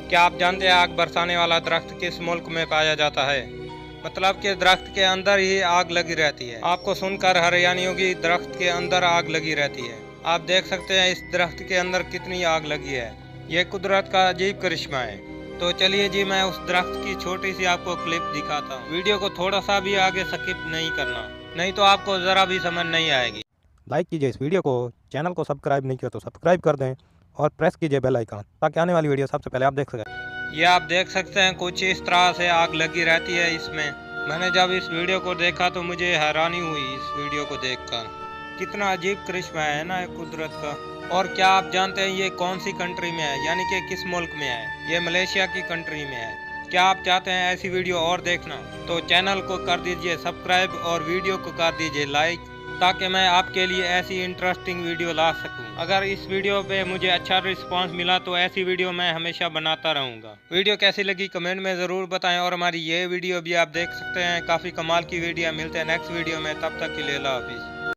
क्या आप जानते हैं आग बरसाने वाला दरख्त किस मुल्क में पाया जाता है? मतलब कि दरख्त के अंदर ही आग लगी रहती है। आपको सुनकर हैरानी होगी, दरख्त के अंदर आग लगी रहती है। आप देख सकते हैं इस दरख्त के अंदर कितनी आग लगी है। ये कुदरत का अजीब करिश्मा है। तो चलिए जी, मैं उस दरख्त की छोटी सी आपको क्लिप दिखाता हूँ। वीडियो को थोड़ा सा भी आगे स्किप नहीं करना, नहीं तो आपको ज़रा भी समझ नहीं आएगी। लाइक कीजिए इस वीडियो को, चैनल को सब्सक्राइब नहीं किया तो सब्सक्राइब कर दें और प्रेस कीजिए बेल आइकन ताकि आने वाली वीडियो सबसे पहले आप देख सकें। ये आप देख सकते हैं कुछ इस तरह से आग लगी रहती है इसमें। मैंने जब इस वीडियो को देखा तो मुझे हैरानी हुई इस वीडियो को देखकर। कितना अजीब करिश्मा है ना ये कुदरत का। और क्या आप जानते हैं ये कौन सी कंट्री में है, यानी कि किस मुल्क में है? ये मलेशिया की कंट्री में है। क्या आप चाहते हैं ऐसी वीडियो और देखना? तो चैनल को कर दीजिए सब्सक्राइब और वीडियो को कर दीजिए लाइक, ताकि मैं आपके लिए ऐसी इंटरेस्टिंग वीडियो ला सकूं। अगर इस वीडियो पे मुझे अच्छा रिस्पांस मिला तो ऐसी वीडियो मैं हमेशा बनाता रहूंगा। वीडियो कैसी लगी कमेंट में ज़रूर बताएं और हमारी ये वीडियो भी आप देख सकते हैं, काफ़ी कमाल की वीडियो। मिलते हैं नेक्स्ट वीडियो में, तब तक के लिए अल्लाह हाफिज़।